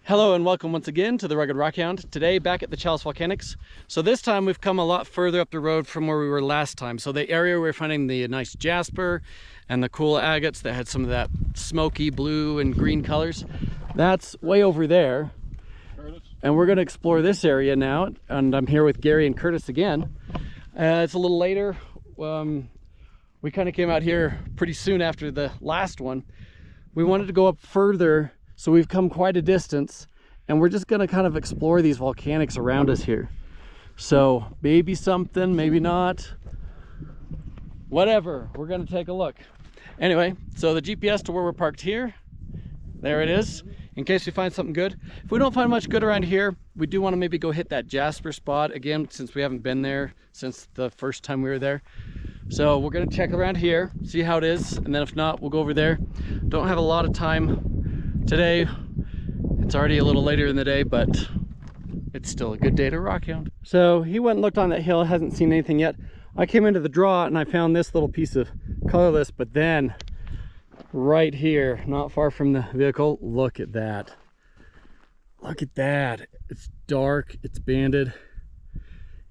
Hello and welcome once again to the Rugged Rockhound. Today back at the Chalice Volcanics. So this time we've come a lot further up the road from where we were last time. So the area we're finding the nice jasper and the cool agates that had some of that smoky blue and green colors, that's way over there. And we're going to explore this area now. And I'm here with Gary and Curtis again. It's a little later. We kind of came out here pretty soon after the last one. We wanted to go up further. So we've come quite a distance and we're just gonna kind of explore these volcanics around us here. So maybe something, maybe not, whatever, we're gonna take a look. Anyway, so the GPS to where we're parked here, there it is, in case we find something good. If we don't find much good around here, we do wanna maybe go hit that Jasper spot again, since we haven't been there since the first time we were there. So we're gonna check around here, see how it is, and then if not, we'll go over there. Don't have a lot of time today. It's already a little later in the day, but it's still a good day to rockhound. So he went and looked on that hill, hasn't seen anything yet. I came into the draw and I found this little piece of colorless, but then right here, not far from the vehicle, look at that. Look at that. It's dark, it's banded.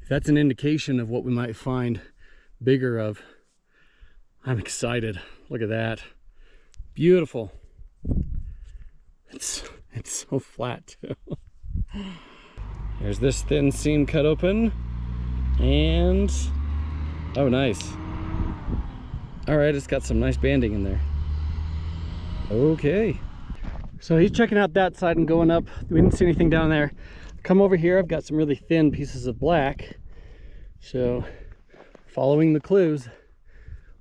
If that's an indication of what we might find bigger of, I'm excited. Look at that. Beautiful. It's so flat too. There's this thin seam cut open, and oh, nice. All right, it's got some nice banding in there. Okay, so he's checking out that side and going up. We didn't see anything down there. Come over here, I've got some really thin pieces of black, so following the clues,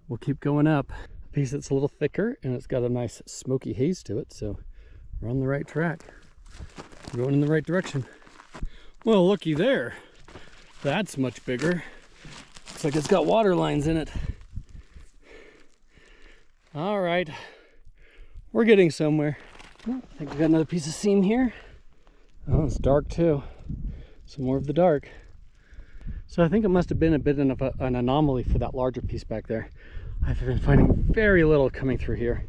we'll keep going up. A piece that's a little thicker and it's got a nice smoky haze to it, so we're on the right track. We're going in the right direction. Well, looky there. That's much bigger. Looks like it's got water lines in it. All right, we're getting somewhere. Oh, I think we got another piece of seam here. Oh, it's dark too. Some more of the dark. So I think it must have been a bit of an anomaly for that larger piece back there. I've been finding very little coming through here.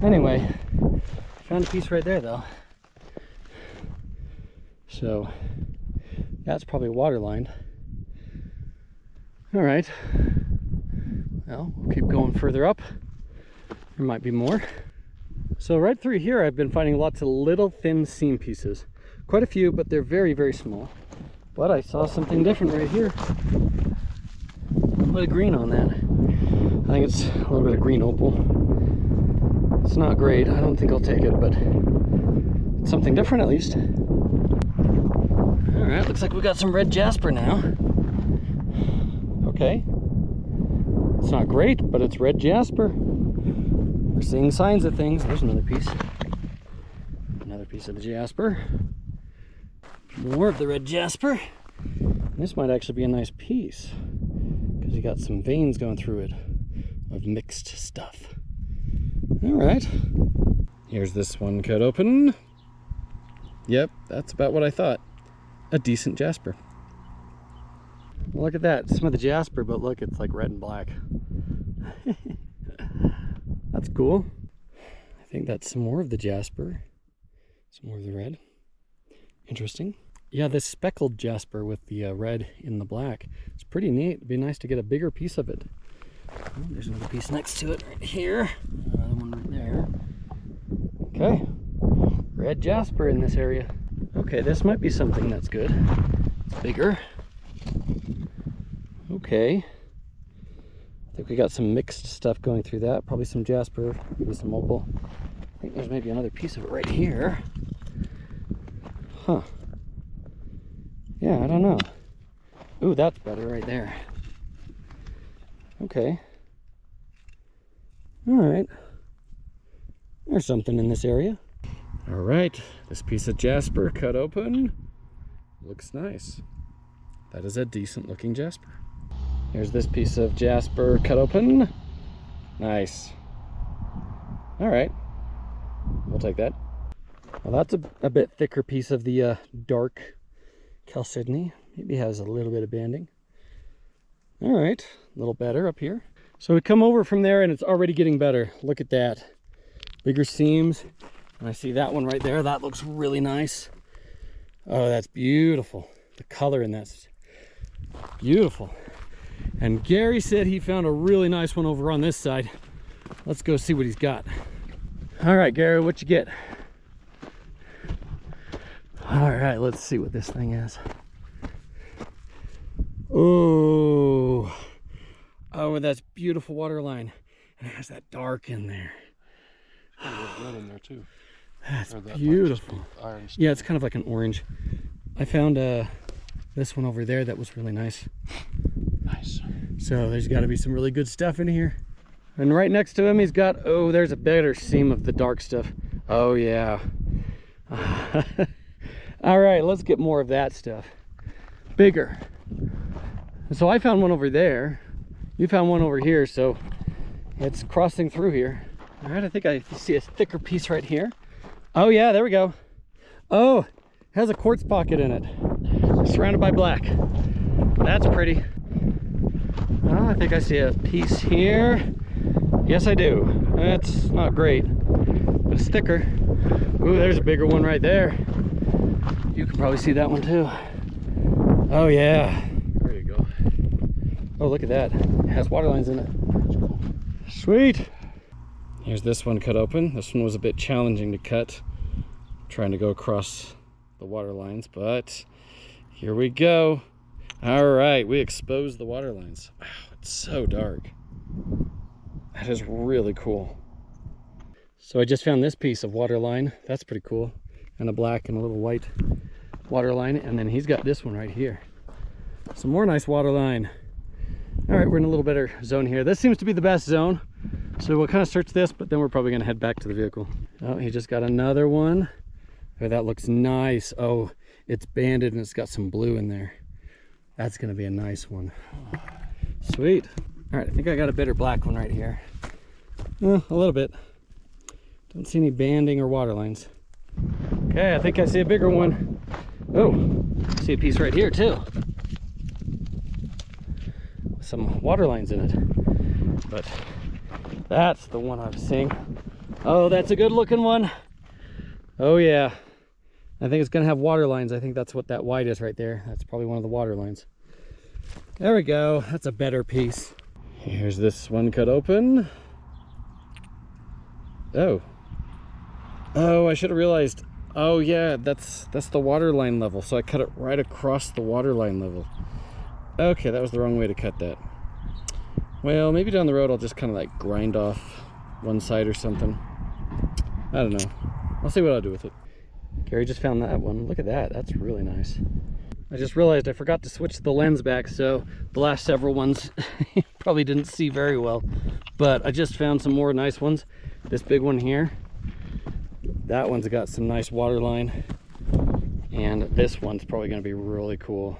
Anyway, found a piece right there though. So that's probably water lined. All right, well, we'll keep going further up. There might be more. So right through here I've been finding lots of little thin seam pieces. Quite a few, but they're very, very small. But I saw something different right here. A little bit of green on that. I think it's a little bit of green opal. It's not great, I don't think I'll take it, but it's something different at least. All right, looks like we got some red jasper now. Okay, it's not great, but it's red jasper. We're seeing signs of things. There's another piece. Another piece of the jasper. More of the red jasper. This might actually be a nice piece because you got some veins going through it of mixed stuff. All right, here's this one cut open. Yep, that's about what I thought. A decent jasper. Look at that, some of the jasper, but look, it's like red and black. That's cool. I think that's some more of the jasper, some more of the red. Interesting. Yeah, this speckled jasper with the red in the black. It's pretty neat. It'd be nice to get a bigger piece of it. Oh, there's another piece next to it right here. Another one right there. Okay, red jasper in this area. Okay, this might be something that's good. It's bigger. Okay. I think we got some mixed stuff going through that. Probably some jasper, maybe some opal. I think there's maybe another piece of it right here. Huh. Yeah, I don't know. Ooh, that's better right there. Okay. All right. There's something in this area. All right, this piece of jasper cut open. Looks nice. That is a decent looking jasper. Here's this piece of jasper cut open. Nice. All right, we'll take that. Well, that's a bit thicker piece of the dark chalcedony. Maybe has a little bit of banding. All right, a little better up here. So we come over from there and it's already getting better. Look at that. Bigger seams. And I see that one right there. That looks really nice. Oh, that's beautiful. The color in that's beautiful. And Gary said he found a really nice one over on this side. Let's go see what he's got. All right, Gary, what you get? All right, let's see what this thing is. Oh, that's beautiful water line. And it has that dark in there. There's red in there too. That's beautiful. Yeah, it's kind of like an orange. I found this one over there that was really nice. Nice. So there's got to be some really good stuff in here. And right next to him, he's got, oh, there's a better seam of the dark stuff. Oh, yeah. All right, let's get more of that stuff. Bigger. So I found one over there. You found one over here, so it's crossing through here. All right, I think I see a thicker piece right here. Oh, yeah, there we go. Oh, it has a quartz pocket in it, surrounded by black. That's pretty. Oh, I think I see a piece here. Yes, I do. That's not great, but it's thicker. Ooh, there's a bigger one right there. You can probably see that one too. Oh, yeah. There you go. Oh, look at that. It has water lines in it. Cool. Sweet. Here's this one cut open. This one was a bit challenging to cut, trying to go across the water lines, but here we go. All right, we exposed the water lines. Wow, it's so dark. That is really cool. So I just found this piece of water line. That's pretty cool. And a black and a little white water line. And then he's got this one right here. Some more nice water line. All right, we're in a little better zone here. This seems to be the best zone. So we'll kind of search this, but then we're probably gonna head back to the vehicle. Oh, he just got another one. Oh, that looks nice. Oh, it's banded and it's got some blue in there. That's gonna be a nice one. Sweet. All right, I think I got a better black one right here. A little bit. Don't see any banding or water lines. Okay, I think I see a bigger one. Oh, I see a piece right here too. Some water lines in it. But that's the one I'm seeing. Oh, that's a good looking one. Oh yeah. I think it's gonna have water lines. I think that's what that white is right there. That's probably one of the water lines. There we go. That's a better piece. Here's this one cut open. Oh. Oh, I should have realized. Oh yeah, that's the water line level. So I cut it right across the water line level. Okay, that was the wrong way to cut that. Well, maybe down the road I'll just kind of like grind off one side or something. I don't know. I'll see what I'll do with it. Gary just found that one. Look at that. That's really nice. I just realized I forgot to switch the lens back, so the last several ones you probably didn't see very well. But I just found some more nice ones. This big one here. That one's got some nice water line. And this one's probably going to be really cool.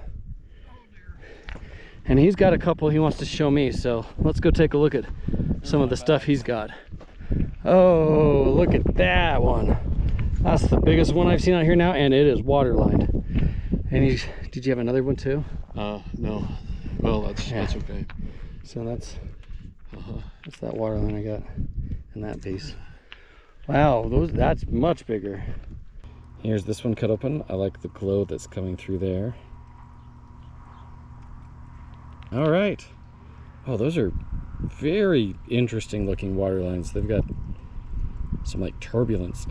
And he's got a couple he wants to show me, so let's go take a look at some of the stuff he's got. Oh, look at that one. That's the biggest one I've seen out here now, and it is water lined. And did you have another one too? No. Well, that's okay. So that's that water line I got in that piece. Wow, that's much bigger. Here's this one cut open. I like the glow that's coming through there. All right. Oh, those are very interesting looking water lines. They've got some like turbulence.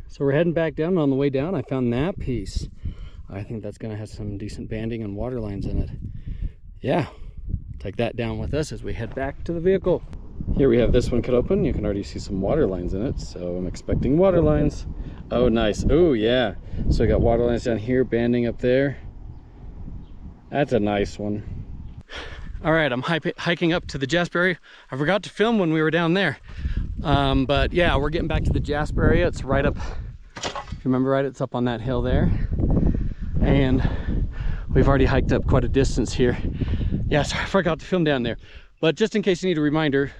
So we're heading back down. On the way down, I found that piece. I think that's gonna have some decent banding and water lines in it. Yeah, take that down with us as we head back to the vehicle. Here we have this one cut open. You can already see some water lines in it, so I'm expecting water lines. Oh, nice. Oh, yeah. So I got water lines down here, banding up there. That's a nice one. All right, I'm hiking up to the Jasper area. I forgot to film when we were down there. But yeah, we're getting back to the Jasper area. It's right up, if you remember right, it's up on that hill there. And we've already hiked up quite a distance here. Yeah, sorry, I forgot to film down there. But just in case you need a reminder,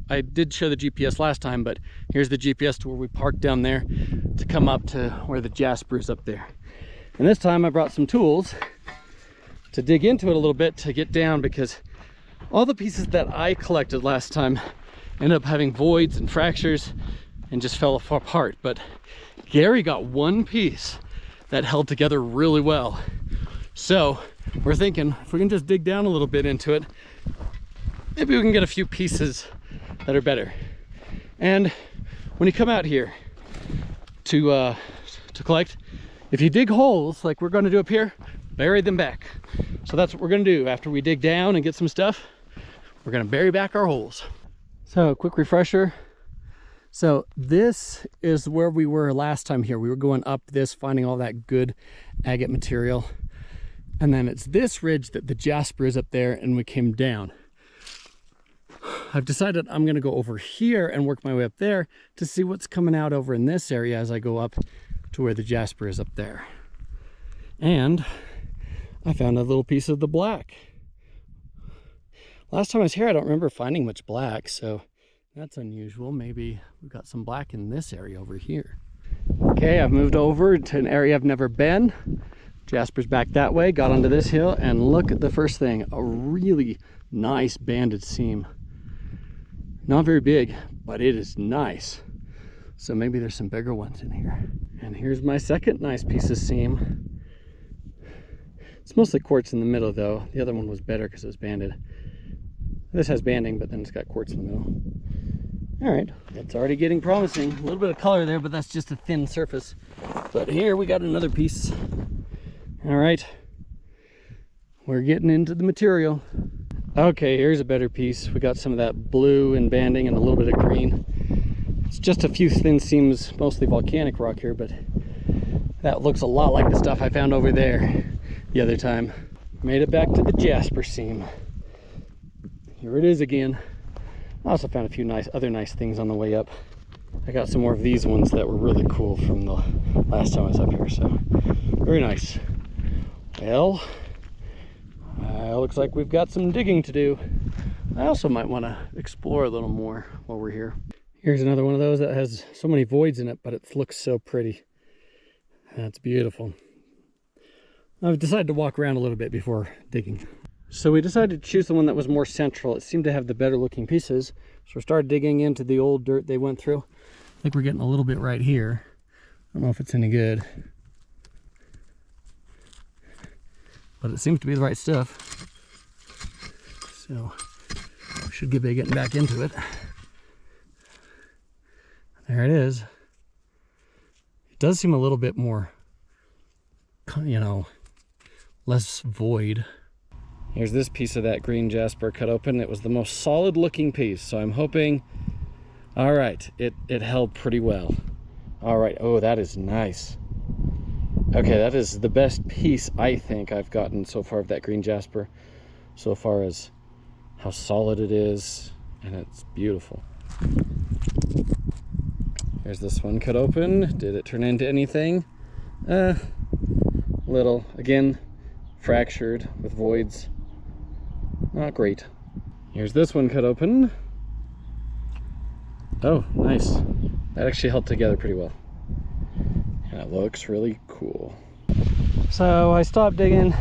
I did show the GPS last time, but here's the GPS to where we parked down there to come up to where the Jaspers up there. And this time I brought some tools to dig into it a little bit to get down, because all the pieces that I collected last time ended up having voids and fractures. and just fell apart. But Gary got one piece that held together really well. So we're thinking if we can just dig down a little bit into it, maybe we can get a few pieces that are better. And when you come out here to collect, if you dig holes like we're going to do up here, bury them back. So that's what we're going to do after we dig down and get some stuff. We're going to bury back our holes. So quick refresher. So this is where we were last time here. We were going up this, finding all that good agate material. And then it's this ridge that the Jasper is up there, and we came down. I've decided I'm gonna go over here and work my way up there to see what's coming out over in this area as I go up to where the Jasper is up there. And I found a little piece of the black. Last time I was here, I don't remember finding much black, so that's unusual. Maybe we've got some black in this area over here. Okay, I've moved over to an area I've never been. Jasper's back that way, got onto this hill, and look at the first thing, a really nice banded seam. Not very big, but it is nice. So maybe there's some bigger ones in here. And here's my second nice piece of seam. It's mostly quartz in the middle though. The other one was better because it was banded. This has banding, but then it's got quartz in the middle. All right, it's already getting promising. A little bit of color there, but that's just a thin surface. But here we got another piece. All right, we're getting into the material. Okay, here's a better piece. We got some of that blue and banding and a little bit of green. It's just a few thin seams, mostly volcanic rock here, but that looks a lot like the stuff I found over there the other time. Made it back to the Jasper seam. Here it is again. I also found a few other nice things on the way up. I got some more of these ones that were really cool from the last time I was up here, so very nice. Well, looks like we've got some digging to do. I also might want to explore a little more while we're here. Here's another one of those that has so many voids in it, but it looks so pretty. That's beautiful. I've decided to walk around a little bit before digging. So we decided to choose the one that was more central. It seemed to have the better looking pieces. So we started digging into the old dirt they went through. I think we're getting a little bit right here. I don't know if it's any good, but it seems to be the right stuff. So we should be getting back into it. There it is. It does seem a little bit more, you know, less void. Here's this piece of that green jasper cut open. It was the most solid looking piece, so I'm hoping, all right, it held pretty well. All right, oh, that is nice. Okay, that is the best piece I think I've gotten so far of that green jasper, so far as how solid it is, and it's beautiful. Here's this one cut open. Did it turn into anything? Little. Again, fractured with voids. Not great. Here's this one cut open. Oh, nice. That actually held together pretty well. And it looks really cool. So I stopped digging.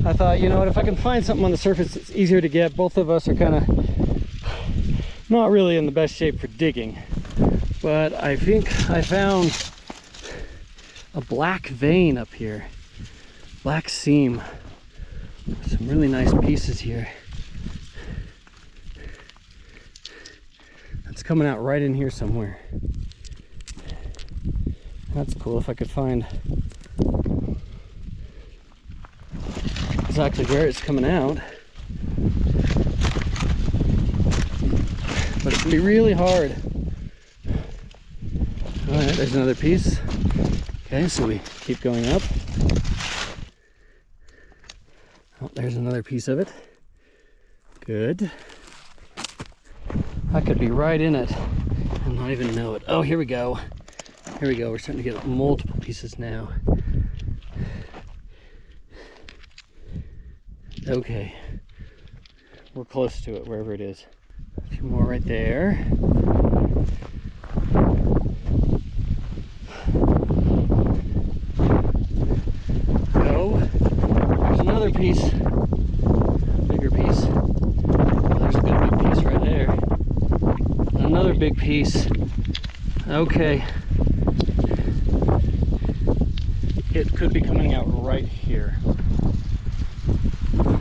I thought, you know what, if I can find something on the surface, it's easier to get. Both of us are kind of not really in the best shape for digging. But I think I found a black vein up here. Black seam. Some really nice pieces here. It's coming out right in here somewhere. That's cool. If I could find exactly where it's coming out. But it can be really hard. Alright, there's another piece. Okay, so we keep going up. Oh, there's another piece of it. Good. I could be right in it and not even know it. Oh, here we go. Here we go. We're starting to get multiple pieces now. Okay. We're close to it, wherever it is. A few more right there. There's another piece, bigger piece. There's a good big piece right there. And another big piece. Okay. It could be coming out right here.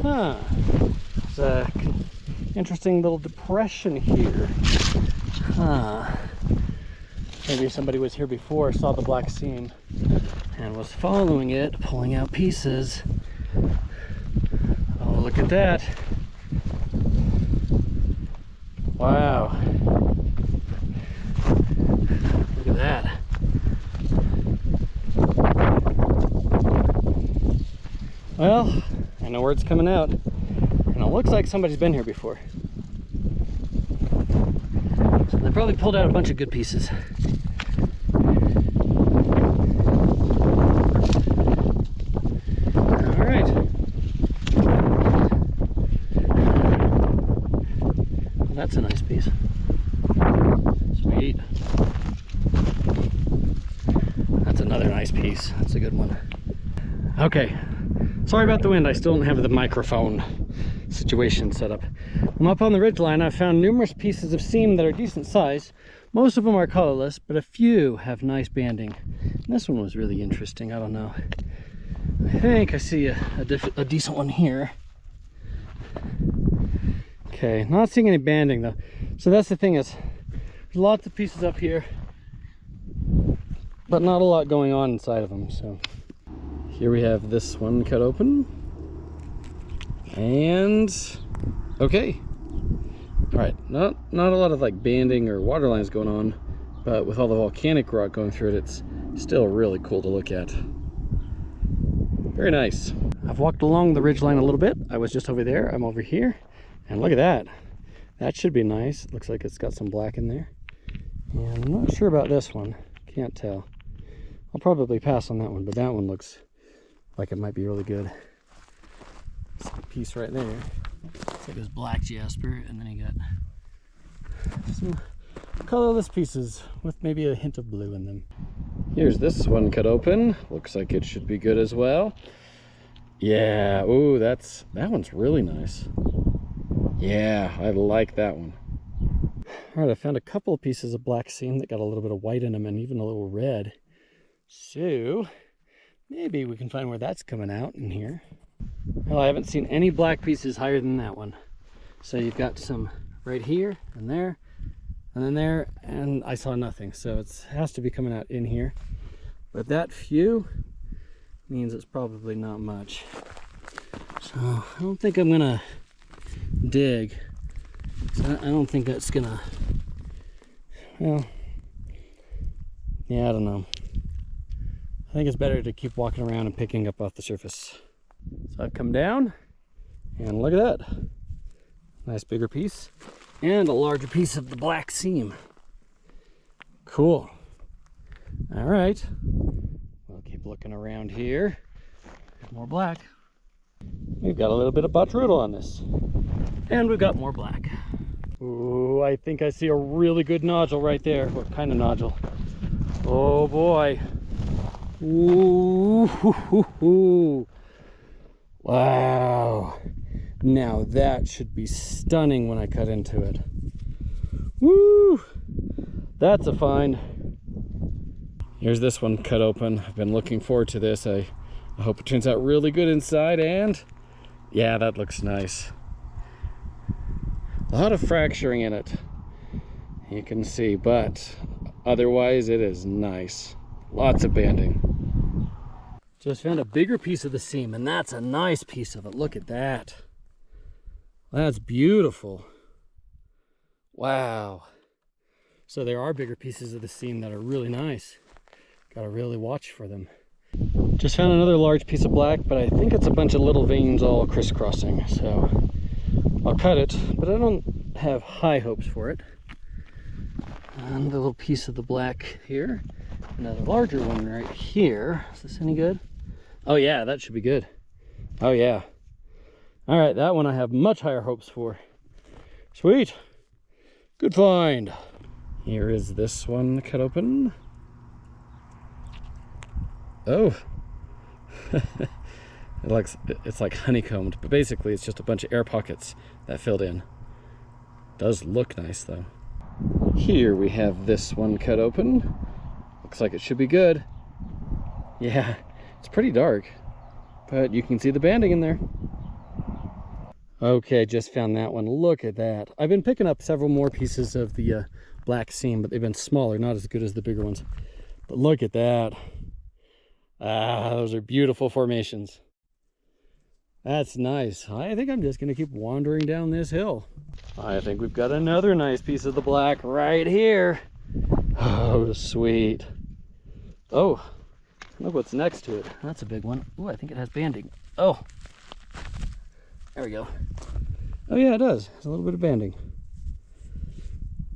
Huh. It's a interesting little depression here. Huh. Maybe somebody was here before, saw the black seam, and was following it, pulling out pieces. Oh, look at that. Wow. Look at that. Well, I know where it's coming out, and it looks like somebody's been here before. So they probably pulled out a bunch of good pieces. All right. Well, that's a nice piece. Sweet. That's another nice piece. That's a good one. Okay. Sorry about the wind, I still don't have the microphone situation set up. I'm up on the ridgeline. I've found numerous pieces of seam that are decent size. Most of them are colorless, but a few have nice banding. And this one was really interesting, I don't know. I think I see a decent one here. Okay, not seeing any banding though. So that's the thing is, there's lots of pieces up here, but not a lot going on inside of them, so. Here we have this one cut open, and okay. All right, not a lot of like banding or water lines going on, but with all the volcanic rock going through it, it's still really cool to look at. Very nice. I've walked along the ridgeline a little bit. I was just over there, I'm over here, and look at that. That should be nice. It looks like it's got some black in there. And I'm not sure about this one, can't tell. I'll probably pass on that one, but that one looks like it might be really good. This piece right there. It's like this black jasper, and then you got some colorless pieces with maybe a hint of blue in them. Here's this one cut open. Looks like it should be good as well. Yeah, ooh, that one's really nice. Yeah, I like that one. All right, I found a couple of pieces of black seam that got a little bit of white in them and even a little red. So maybe we can find where that's coming out in here. Well, I haven't seen any black pieces higher than that one. So you've got some right here and there, and then there, and I saw nothing. So it has to be coming out in here. But that few means it's probably not much. So I don't think I'm gonna dig. So I don't think that's gonna, well, yeah, I don't know. I think it's better to keep walking around and picking up off the surface. So I've come down, and look at that. Nice bigger piece, and a larger piece of the black seam. Cool. All right, we'll keep looking around here. More black. We've got a little bit of botrudal on this. And we've got more black. Ooh, I think I see a really good nodule right there. What kind of nodule? Oh boy. Ooh, hoo, hoo, hoo. Wow. Now that should be stunning when I cut into it. Woo! That's a find. Here's this one cut open. I've been looking forward to this. I hope it turns out really good inside, and yeah, that looks nice. A lot of fracturing in it, you can see, but otherwise it is nice. Lots of banding. Just found a bigger piece of the seam, and that's a nice piece of it. Look at that. That's beautiful. Wow. So there are bigger pieces of the seam that are really nice. Gotta really watch for them. Just found another large piece of black, but I think it's a bunch of little veins all crisscrossing. So I'll cut it, but I don't have high hopes for it. And a little piece of the black here. Another larger one right here. Is this any good? Oh yeah, that should be good. Oh yeah. All right, that one I have much higher hopes for. Sweet. Good find. Here is this one cut open. Oh. It's like honeycombed, but basically it's just a bunch of air pockets that filled in. Does look nice though. Here we have this one cut open. Looks like it should be good. Yeah, it's pretty dark, but you can see the banding in there. Okay, just found that one. Look at that. I've been picking up several more pieces of the black seam, but they've been smaller, not as good as the bigger ones. But look at that. Ah, those are beautiful formations. That's nice. I think I'm just going to keep wandering down this hill. I think we've got another nice piece of the black right here. Oh, sweet. Oh, look what's next to it. That's a big one. Oh, I think it has banding. Oh, there we go. Oh yeah, it does. It's a little bit of banding.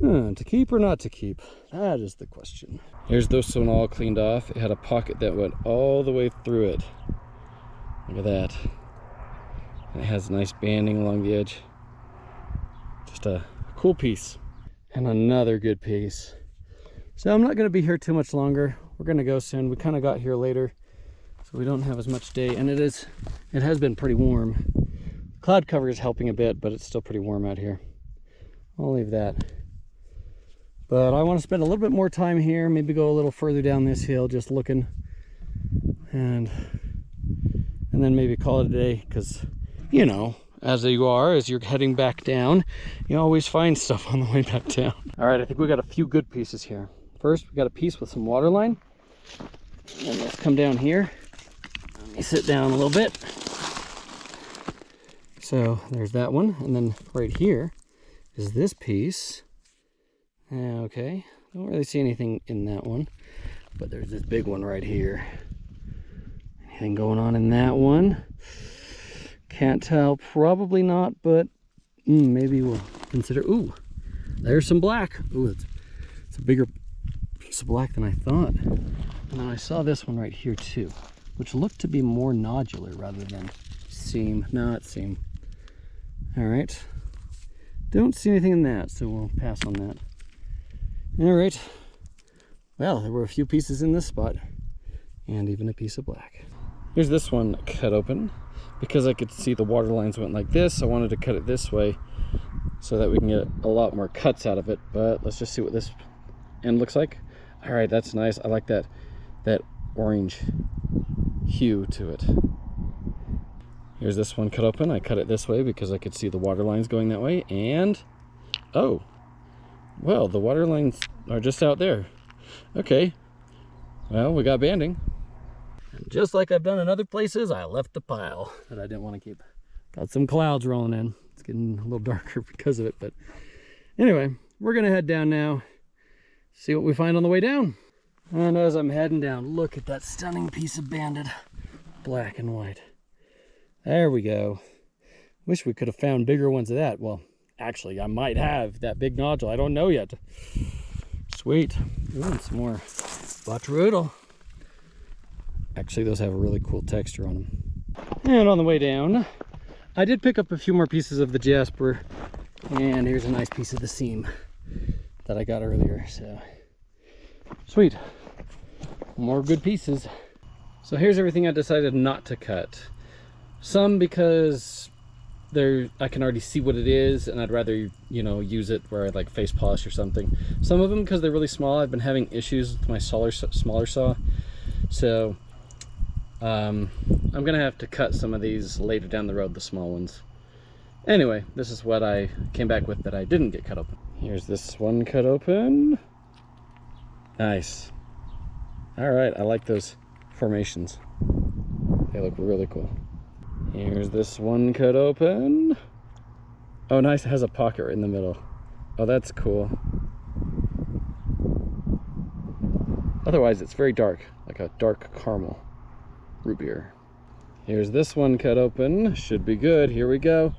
To keep or not to keep? That is the question. Here's this one all cleaned off. It had a pocket that went all the way through it. Look at that. And it has nice banding along the edge. Just a cool piece. And another good piece. So I'm not going to be here too much longer. We're going to go soon. We kind of got here later, so we don't have as much day. And it has been pretty warm. Cloud cover is helping a bit, but it's still pretty warm out here. I'll leave that. But I want to spend a little bit more time here, maybe go a little further down this hill, just looking, and then maybe call it a day, because, you know, as you're heading back down, you always find stuff on the way back down. All right, I think we got a few good pieces here. First, we got a piece with some water line. And let's come down here. Let me sit down a little bit. So there's that one, and then right here is this piece. Okay, don't really see anything in that one, but there's this big one right here. Anything going on in that one? Can't tell, probably not, but maybe we'll consider. Ooh, there's some black. Ooh, it's a bigger piece of black than I thought. And then I saw this one right here too, which looked to be more nodular rather than seam. No, it's seam. All right, don't see anything in that, so we'll pass on that. All right, well, there were a few pieces in this spot and even a piece of black. Here's this one cut open. Because I could see the water lines went like this, I wanted to cut it this way so that we can get a lot more cuts out of it. But let's just see what this end looks like. All right, that's nice. I like that orange hue to it. Here's this one cut open. I cut it this way because I could see the water lines going that way. And, oh, well, the water lines are just out there. Okay, well, we got banding. And just like I've done in other places, I left the pile that I didn't want to keep. Got some clouds rolling in. It's getting a little darker because of it, but anyway, we're gonna head down now, see what we find on the way down. And as I'm heading down, look at that stunning piece of banded black and white. There we go. Wish we could have found bigger ones of that. Well, actually, I might have that big nodule. I don't know yet. Sweet. Ooh, and some more Botryodal. Actually, those have a really cool texture on them. And on the way down, I did pick up a few more pieces of the Jasper. And here's a nice piece of the seam that I got earlier. So, sweet. More good pieces. So here's everything I decided not to cut. Some because I can already see what it is, and I'd rather, you know, use it where I like face polish or something. Some of them because they're really small. I've been having issues with my smaller saw, so I'm gonna have to cut some of these later down the road, the small ones. Anyway, this is what I came back with that I didn't get cut open. Here's this one cut open. Nice. All right, I like those formations. They look really cool. Here's this one cut open. Oh, nice, it has a pocket right in the middle. Oh, that's cool. Otherwise, it's very dark, like a dark caramel root beer. Here's this one cut open. Should be good. Here we go.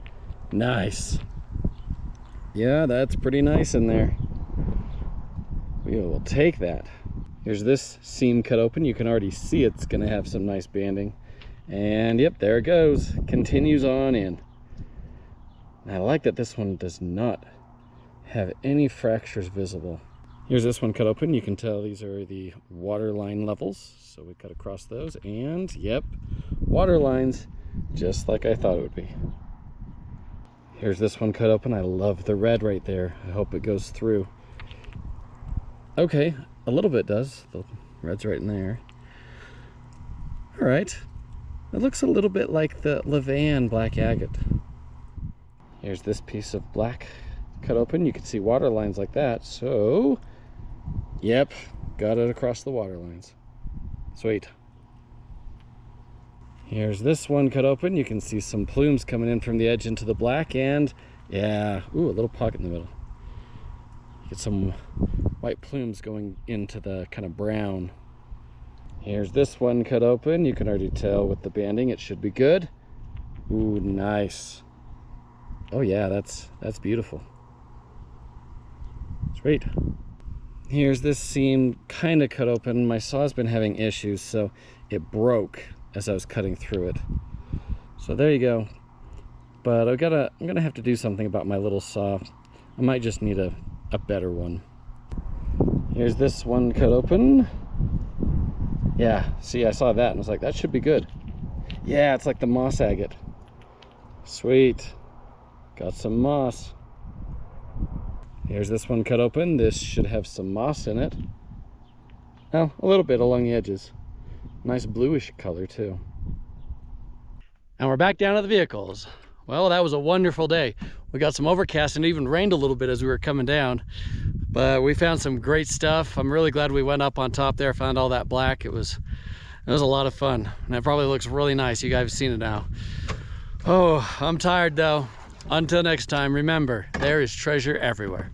Nice. Yeah, that's pretty nice in there. We will take that. Here's this seam cut open. You can already see it's gonna have some nice banding. And yep, there it goes. Continues on in. I like that this one does not have any fractures visible. Here's this one cut open. You can tell these are the water line levels. So we cut across those, and yep, water lines, just like I thought it would be. Here's this one cut open. I love the red right there. I hope it goes through. Okay, a little bit does. The red's right in there. All right. It looks a little bit like the Levan black agate. Here's this piece of black cut open. You can see water lines like that. So, yep, got it across the water lines. Sweet. Here's this one cut open. You can see some plumes coming in from the edge into the black, and yeah, ooh, a little pocket in the middle. Get some white plumes going into the kind of brown. Here's this one cut open. You can already tell with the banding it should be good. Ooh, nice. Oh yeah, that's beautiful. Sweet. Here's this seam kind of cut open. My saw's been having issues, so it broke as I was cutting through it. So there you go. But I'm gonna have to do something about my little saw. I might just need a better one. Here's this one cut open. Yeah, see, I saw that and I was like, that should be good. Yeah, it's like the moss agate. Sweet. Got some moss. Here's this one cut open. This should have some moss in it. Oh, a little bit along the edges. Nice bluish color too. And we're back down to the vehicles. Well, that was a wonderful day. We got some overcast and it even rained a little bit as we were coming down. But we found some great stuff. I'm really glad we went up on top there, found all that black. It was a lot of fun. And it probably looks really nice. You guys have seen it now. Oh, I'm tired though. Until next time, remember, there is treasure everywhere.